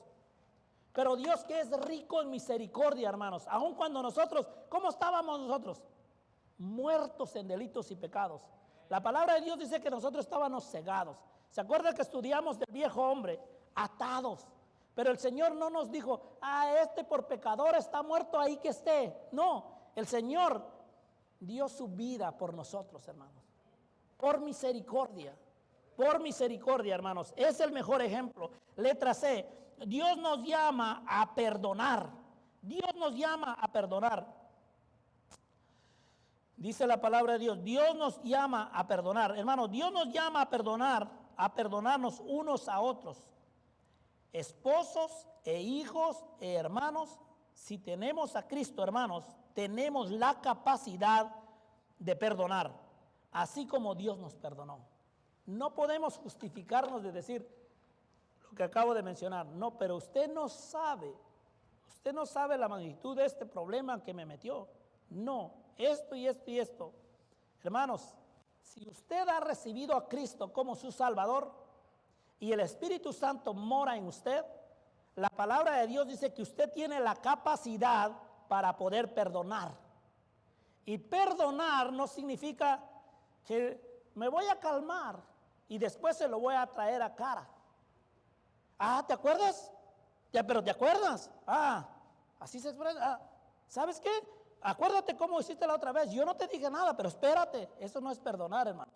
Pero Dios que es rico en misericordia, hermanos, aun cuando nosotros, ¿cómo estábamos nosotros? Muertos en delitos y pecados. La palabra de Dios dice que nosotros estábamos cegados. ¿Se acuerdan que estudiamos del viejo hombre? Atados. Pero el Señor no nos dijo, este por pecador está muerto ahí que esté. No, el Señor dio su vida por nosotros, hermanos. Por misericordia, hermanos. Es el mejor ejemplo. Letra C. Dios nos llama a perdonar. Dios nos llama a perdonar. Dice la palabra de Dios, Dios nos llama a perdonar. Hermanos, Dios nos llama a perdonar, a perdonarnos unos a otros. Esposos e hijos e hermanos, si tenemos a Cristo, hermanos, tenemos la capacidad de perdonar, así como Dios nos perdonó. No podemos justificarnos de decir, que acabo de mencionar. No, pero usted no sabe la magnitud de este problema que me metió. No, esto y esto y esto. Hermanos, si usted ha recibido a Cristo como su Salvador y el Espíritu Santo mora en usted, la palabra de Dios dice que usted tiene la capacidad para poder perdonar. Y perdonar no significa que me voy a calmar y después se lo voy a traer a cara. Ah, ¿te acuerdas? Ya, pero ¿te acuerdas? Ah, así se expresa. Ah, ¿sabes qué? Acuérdate cómo hiciste la otra vez. Yo no te dije nada, pero espérate. Eso no es perdonar, hermanos.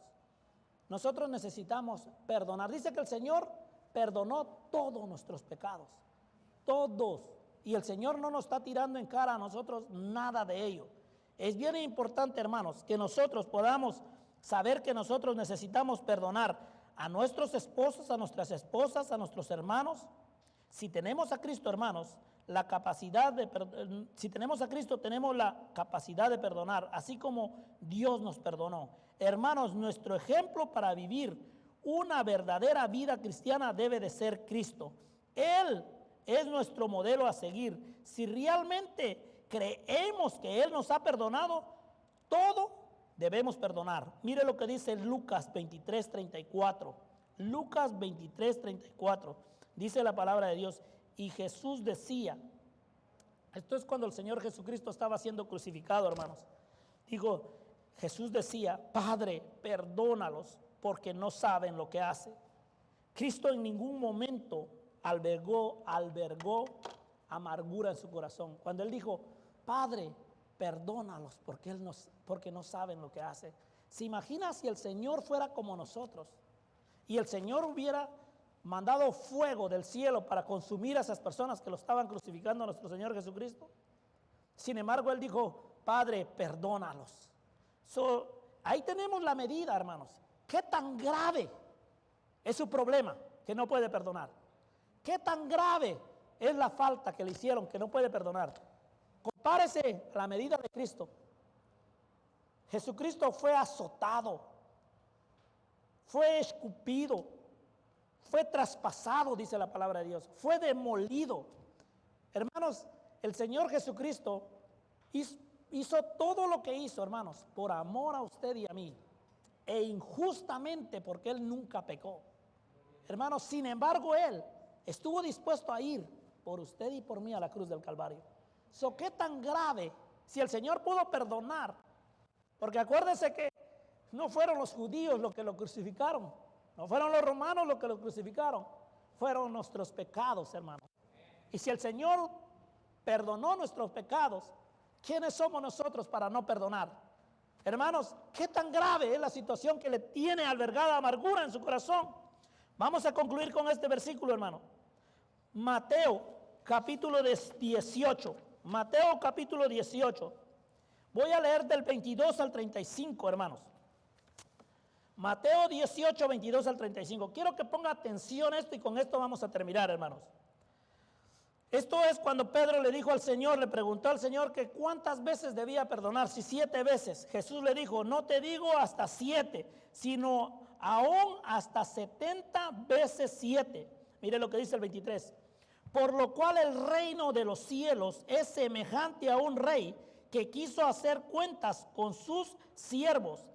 Nosotros necesitamos perdonar. Dice que el Señor perdonó todos nuestros pecados. Todos. Y el Señor no nos está tirando en cara a nosotros nada de ello. Es bien importante, hermanos, que nosotros podamos saber que nosotros necesitamos perdonar a nuestros esposos, a nuestras esposas, a nuestros hermanos. Si tenemos a Cristo, hermanos, la capacidad de si tenemos a Cristo, tenemos la capacidad de perdonar, así como Dios nos perdonó. Hermanos, nuestro ejemplo para vivir una verdadera vida cristiana debe de ser Cristo. Él es nuestro modelo a seguir. Si realmente creemos que Él nos ha perdonado, todo debemos perdonar. Mire lo que dice Lucas 23:34. Lucas 23:34. Dice la palabra de Dios. Y Jesús decía, esto es cuando el Señor Jesucristo estaba siendo crucificado, hermanos. Digo, Jesús decía, Padre, perdónalos porque no saben lo que hacen. Cristo en ningún momento albergó amargura en su corazón. Cuando Él dijo, Padre, perdónalos porque no saben lo que hacen. ¿Se imagina si el Señor fuera como nosotros y el Señor hubiera mandado fuego del cielo para consumir a esas personas que lo estaban crucificando a nuestro Señor Jesucristo? Sin embargo, Él dijo, Padre, perdónalos. Ahí tenemos la medida, hermanos. ¿Qué tan grave es su problema que no puede perdonar? ¿Qué tan grave es la falta que le hicieron que no puede perdonar? Compárese a la medida de Cristo. Jesucristo fue azotado, fue escupido, fue traspasado, dice la palabra de Dios, fue demolido. Hermanos, el Señor Jesucristo hizo todo lo que hizo, hermanos, por amor a usted y a mí, e injustamente porque Él nunca pecó. Hermanos, sin embargo, Él estuvo dispuesto a ir por usted y por mí a la cruz del Calvario. ¿Qué tan grave? Si el Señor pudo perdonar, porque acuérdense que no fueron los judíos los que lo crucificaron, no fueron los romanos los que lo crucificaron, fueron nuestros pecados, hermanos. Y si el Señor perdonó nuestros pecados, ¿quiénes somos nosotros para no perdonar? Hermanos, ¿qué tan grave es la situación que le tiene albergada amargura en su corazón? Vamos a concluir con este versículo, hermano. Mateo capítulo 18. Mateo capítulo 18. Voy a leer del 22 al 35, hermanos. Mateo 18, 22 al 35. Quiero que ponga atención a esto y con esto vamos a terminar, hermanos. Esto es cuando Pedro le dijo al Señor, le preguntó al Señor que cuántas veces debía perdonar, si 7 veces. Jesús le dijo, no te digo hasta 7, sino aún hasta 70 veces 7. Mire lo que dice el 23. Por lo cual el reino de los cielos es semejante a un rey que quiso hacer cuentas con sus siervos.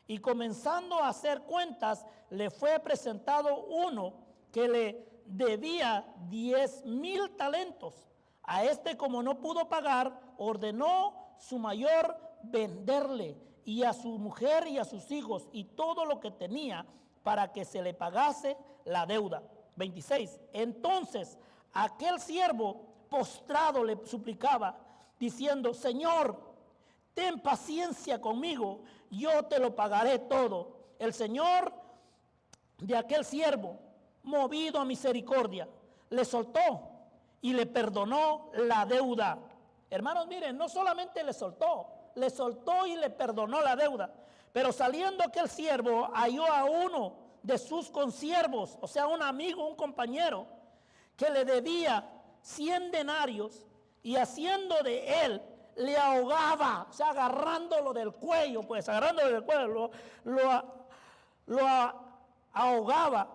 Y comenzando a hacer cuentas, le fue presentado uno que le debía 10,000 talentos. A este, como no pudo pagar, ordenó su mayor venderle, y a su mujer y a sus hijos y todo lo que tenía, para que se le pagase la deuda. 26. Entonces aquel siervo postrado le suplicaba, diciendo, Señor, ten paciencia conmigo, yo te lo pagaré todo. El Señor de aquel siervo, movido a misericordia, le soltó y le perdonó la deuda. Hermanos, miren, no solamente le soltó y le perdonó la deuda, pero saliendo aquel siervo halló a uno de sus consiervos, o sea, un amigo, un compañero, que le debía 100 denarios, y haciendo de él, le ahogaba, o sea, agarrándolo del cuello, lo ahogaba.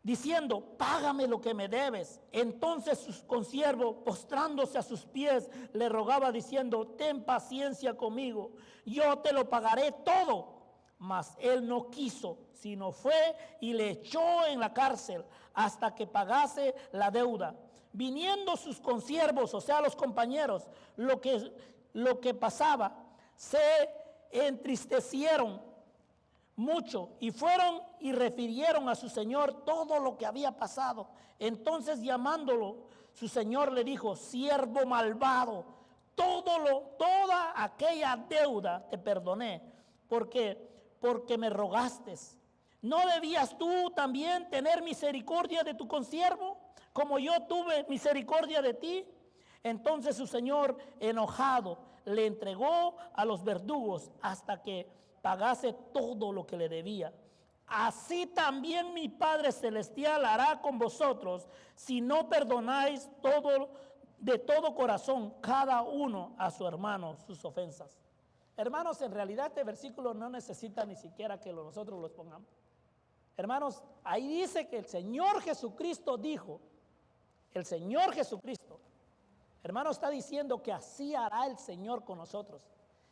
diciendo: págame lo que me debes. Entonces su consiervo, postrándose a sus pies, le rogaba diciendo: ten paciencia conmigo, yo te lo pagaré todo. Mas él no quiso, sino fue y le echó en la cárcel hasta que pagase la deuda. Viniendo sus consiervos, o sea, los compañeros, lo que pasaba, se entristecieron mucho y fueron y refirieron a su señor todo lo que había pasado. Entonces, llamándolo, su señor le dijo: siervo malvado, toda aquella deuda te perdoné, porque me rogaste. ¿No debías tú también tener misericordia de tu consiervo, como yo tuve misericordia de ti? Entonces su señor, enojado, le entregó a los verdugos hasta que pagase todo lo que le debía. Así también mi Padre Celestial hará con vosotros, si no perdonáis de todo corazón cada uno a su hermano sus ofensas. Hermanos, en realidad este versículo no necesita ni siquiera que nosotros lo pongamos. Hermanos, ahí dice que el Señor Jesucristo dijo, el Señor Jesucristo, hermano, está diciendo que así hará el Señor con nosotros.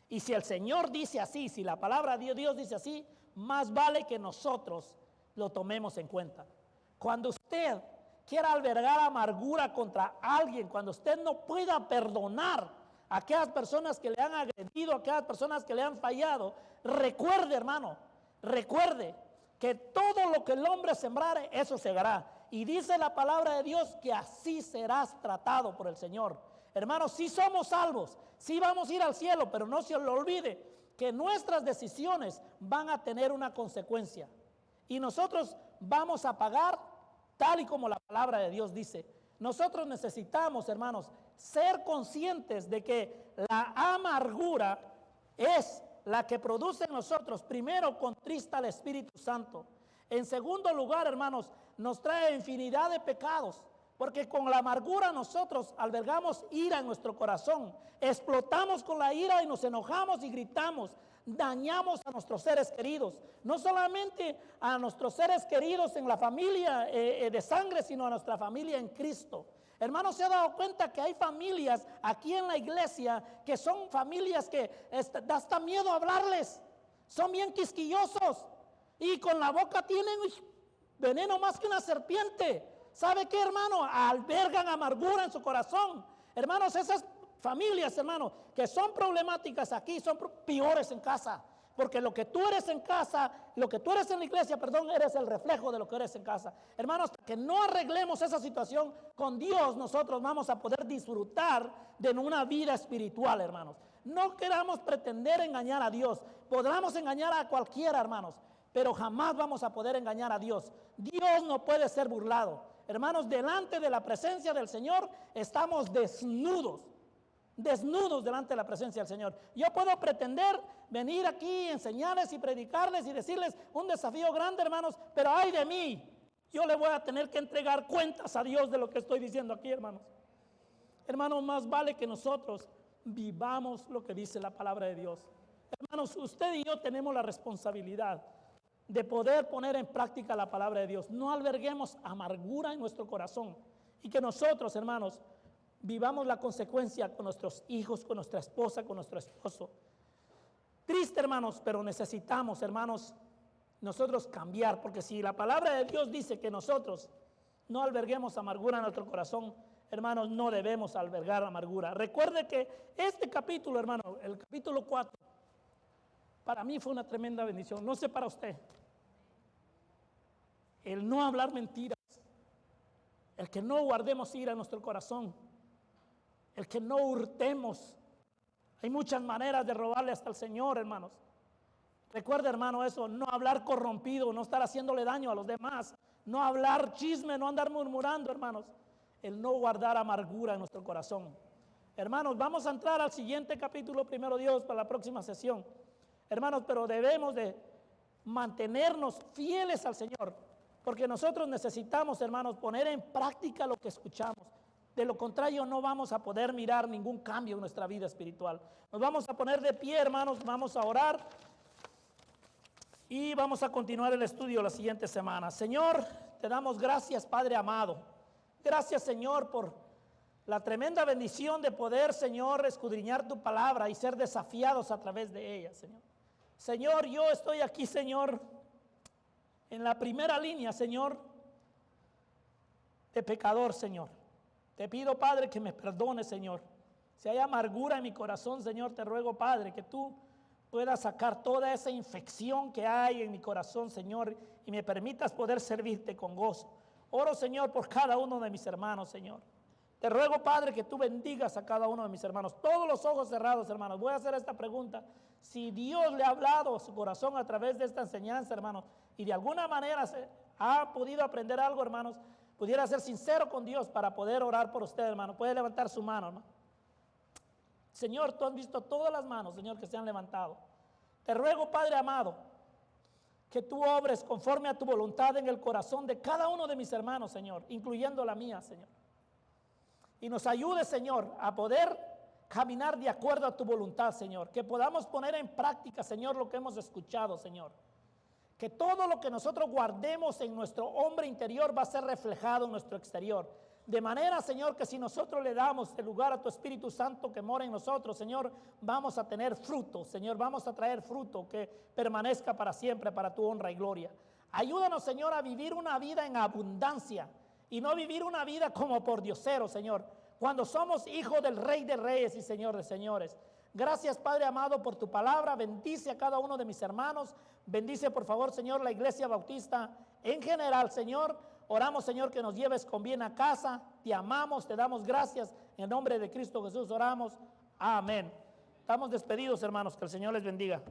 Y si el Señor dice así, si la palabra de Dios dice así, más vale que nosotros lo tomemos en cuenta. Cuando usted quiera albergar amargura contra alguien, cuando usted no pueda perdonar a aquellas personas que le han agredido, a aquellas personas que le han fallado, recuerde, hermano, recuerde que todo lo que el hombre sembrare, eso segará. Y dice la palabra de Dios que así serás tratado por el Señor. Hermanos, sí somos salvos, sí vamos a ir al cielo, pero no se lo olvide que nuestras decisiones van a tener una consecuencia. Y nosotros vamos a pagar tal y como la palabra de Dios dice. Nosotros necesitamos, hermanos, ser conscientes de que la amargura es la que produce en nosotros, primero, contrista al Espíritu Santo. En segundo lugar, hermanos, nos trae infinidad de pecados, porque con la amargura nosotros albergamos ira en nuestro corazón, explotamos con la ira y nos enojamos y gritamos, dañamos a nuestros seres queridos, no solamente a nuestros seres queridos en la familia de sangre, sino a nuestra familia en Cristo. Hermanos, ¿se ha dado cuenta que hay familias aquí en la iglesia que son familias que da hasta miedo hablarles? Son bien quisquillosos y con la boca tienen veneno más que una serpiente. ¿Sabe qué, hermano? Albergan amargura en su corazón. Hermanos, esas familias, hermanos, que son problemáticas aquí, son peores en casa. Porque lo que tú eres en casa, lo que tú eres en la iglesia, perdón, eres el reflejo de lo que eres en casa. Hermanos, que no arreglemos esa situación con Dios, nosotros vamos a poder disfrutar de una vida espiritual, hermanos. No queramos pretender engañar a Dios. Podremos engañar a cualquiera, hermanos, pero jamás vamos a poder engañar a Dios. Dios no puede ser burlado. Hermanos, delante de la presencia del Señor estamos desnudos delante de la presencia del Señor. Yo puedo pretender venir aquí, enseñarles y predicarles y decirles un desafío grande, hermanos, pero ay de mí, yo le voy a tener que entregar cuentas a Dios de lo que estoy diciendo aquí, hermanos. Hermanos, más vale que nosotros vivamos lo que dice la palabra de Dios. Hermanos, usted y yo tenemos la responsabilidad de poder poner en práctica la palabra de Dios. No alberguemos amargura en nuestro corazón y que nosotros, hermanos, vivamos la consecuencia con nuestros hijos, con nuestra esposa, con nuestro esposo. Triste, hermanos, pero necesitamos, hermanos, nosotros cambiar, porque si la palabra de Dios dice que nosotros no alberguemos amargura en nuestro corazón, hermanos, no debemos albergar amargura. Recuerde que este capítulo, hermano, el capítulo 4, para mí fue una tremenda bendición. No sé para usted. El no hablar mentiras, el que no guardemos ira en nuestro corazón, el que no hurtemos. Hay muchas maneras de robarle hasta al Señor, hermanos. Recuerde, hermano, eso, no hablar corrompido, no estar haciéndole daño a los demás, no hablar chisme, no andar murmurando, hermanos. El no guardar amargura en nuestro corazón. Hermanos, vamos a entrar al siguiente capítulo, primero Dios, para la próxima sesión. Hermanos, pero debemos de mantenernos fieles al Señor, porque nosotros necesitamos, hermanos, poner en práctica lo que escuchamos. De lo contrario, no vamos a poder mirar ningún cambio en nuestra vida espiritual. Nos vamos a poner de pie, hermanos, vamos a orar y vamos a continuar el estudio la siguiente semana. Señor, te damos gracias, Padre amado. Gracias, Señor, por la tremenda bendición de poder, Señor, escudriñar tu palabra y ser desafiados a través de ella, Señor. Señor, yo estoy aquí, Señor, en la primera línea, Señor, de pecador, Señor. Te pido, Padre, que me perdones, Señor. Si hay amargura en mi corazón, Señor, te ruego, Padre, que tú puedas sacar toda esa infección que hay en mi corazón, Señor, y me permitas poder servirte con gozo. Oro, Señor, por cada uno de mis hermanos, Señor. Te ruego, Padre, que tú bendigas a cada uno de mis hermanos. Todos los ojos cerrados, hermanos. Voy a hacer esta pregunta. Si Dios le ha hablado a su corazón a través de esta enseñanza, hermanos, y de alguna manera se ha podido aprender algo, hermanos, pudiera ser sincero con Dios para poder orar por usted, hermano. Puede levantar su mano, hermano. Señor, tú has visto todas las manos, Señor, que se han levantado. Te ruego, Padre amado, que tú obres conforme a tu voluntad en el corazón de cada uno de mis hermanos, Señor, incluyendo la mía, Señor. Y nos ayude, Señor, a poder caminar de acuerdo a tu voluntad, Señor. Que podamos poner en práctica, Señor, lo que hemos escuchado, Señor. Que todo lo que nosotros guardemos en nuestro hombre interior va a ser reflejado en nuestro exterior. De manera, Señor, que si nosotros le damos el lugar a tu Espíritu Santo que mora en nosotros, Señor, vamos a tener fruto, Señor, vamos a traer fruto que permanezca para siempre, para tu honra y gloria. Ayúdanos, Señor, a vivir una vida en abundancia y no vivir una vida como por diosero, Señor, cuando somos hijos del Rey de Reyes y Señor de Señores. Gracias, Padre amado, por tu palabra. Bendice a cada uno de mis hermanos. Bendice, por favor, Señor, la Iglesia Bautista en general, Señor. Oramos, Señor, que nos lleves con bien a casa. Te amamos, te damos gracias. En nombre de Cristo Jesús oramos. Amén. Estamos despedidos, hermanos. Que el Señor les bendiga.